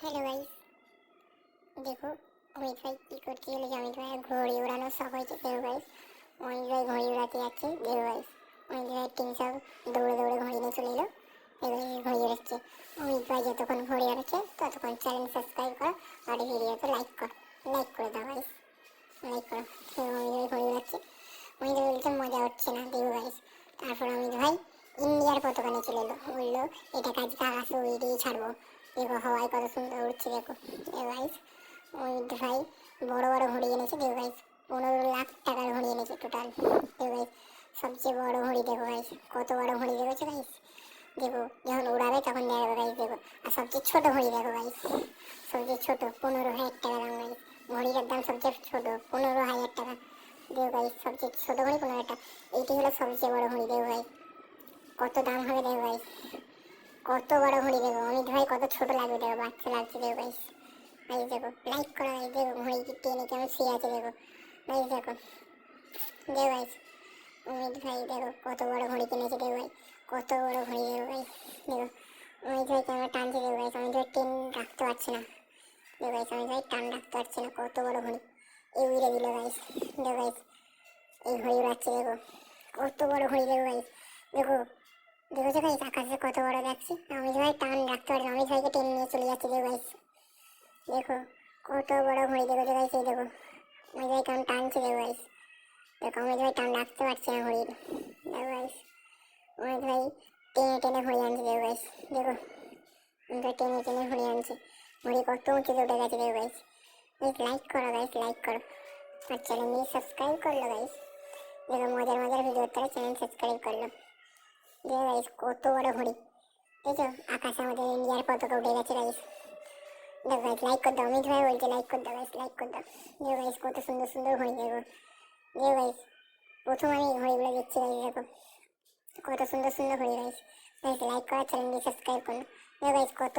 Hello guys, দেখো অমিত ভাই কি করতে গেলে যে অমিত ভাইয়ের ঘড়ি উড়ানোর শখ হয়েছে। দেখো গাইস, অমিত ভাই ঘড়ি উড়াতে যাচ্ছে। দেখো গাইস, অমিত ভাই টিম সব দৌড়ে দৌড়ে ঘড়ি নিয়ে চলে এলো। দেখো ঘড়ি উড়াচ্ছে। অমিত ভাই যতক্ষণ ঘড়ি উড়াচ্ছে ততক্ষণ চ্যানেল সাবস্ক্রাইব কর আর ভিডিওতে লাইক করে দাও গাইস, লাইক করো। অমিত ভাই ঘড়ি উড়াচ্ছে। অমিত ভাই বলছে মজা হচ্ছে না। দেখো গাইস, তারপর অমিত ভাই ইন্ডিয়ার পতাকা নিয়ে চলে এলো। বললো এটা আজকে আকাশে উড়িয়ে ছাড়বো। দেখো হাওয়ায় কত সুন্দর উঠছে। দেখো গাইস, অমিত ভাই বড় বড় ঘড়ি এনেছে। দেখো গাইস, 15 লাখ টাকার ঘড়ি এনেছে টোটাল। দেখো গাইস, সবচেয়ে বড় ঘড়ি। দেখো গাইস, কত বড় ঘড়ি দেখেছো গাইস। দেখো যখন উড়াবে তখন দেখো গাইস। দেখো আর সবচেয়ে ছোট ঘড়ি দেখো গাইস, সবচেয়ে ছোট 15,000 টাকা দাম গাইস। ঘড়িটার দাম সবচেয়ে ছোট 15,000 টাকা। দেখো গাইস, সবচেয়ে ছোট ঘড়ি 15,000 টাকা। এইটি হলো সবচেয়ে বড় ঘড়ি। দেখো গাইস কত দাম হবে। দেখো গাইস কত বড় ঘড়ি। দেখো অমিত ভাই কত ছোট লাগবে। দেখো বাচ্চা লাগছে। দেখো গাইস, গাইস দেখো লাইক করো গাইস। দেখো ঘড়ি টেনে কেমন শুয়ে আছে। দেখো গাইস, দেখো দেখো গাইস, অমিত ভাই দেখো কত বড় ঘড়ি কিনেছে। দেখো ভাই কত বড় ঘড়ি। দেখো গাইস, দেখো অমিত ভাই কেমন টানছে। দেখো গাইস, অমিত ভাই টেন রাখতে পারছে না। দেখো গাইস, অমিত ভাই টান রাখতে পারছে না। কত বড় ঘড়ি এই উড়ে দিল গাইস। দেখো গাইস, এই ঘড়ি উড়াচ্ছে। দেখো কত বড় ঘড়ি। দেখো গাইস, দেখো দেখেছো গাইস আকাশে কত বড় যাচ্ছে। অমিত ভাই টান রাখতে পারে না, অমিত ভাইকে টেনে নিয়ে চলে যাচ্ছে। দেখো গাইস, দেখো কত বড় ঘড়ি। দেখেছো গাইস, এই দেখো অমিত ভাই কেমন টানছে। দেখো গাইস, দেখো অমিত ভাই টান রাখতে পারছে না ঘড়ির। দেখো গাইস, অমিত ভাই টেনে টেনে ঘড়ি আনছে। দেখো গাইস, দেখো অমিত ভাই টেনে টেনে ঘড়ি আনছে। ঘড়ি কত উঁচুতে উঠে গেছে। দেখো গাইস, লাইক করো গাইস, লাইক করো আর চ্যানেল সাবস্ক্রাইব করলো গাইস। দেখো মজার মজার ভিডিও তারা চ্যানেল সাবস্ক্রাইব করলো। দেখো গাইস কত বড় ঘড়ি। দেখো আকাশে আমাদের ইন্ডিয়ার পতাকা উঠে গেছে গাইস। দেখো গাইস লাইক করে দাও। অমিত ভাই বলছে লাইক করে দাও গাইস, লাইক করে দাও। দেখো গাইস কত সুন্দর সুন্দর ঘড়ি। দেখো দেখো গাইস, প্রথম আমি এই ঘড়িগুলো দেখছি গাইস। দেখো কত সুন্দর সুন্দর ঘড়ি গাইস। গাইস লাইক করা চ্যানেলটি সাবস্ক্রাইব করুন। দেখো গাইস কত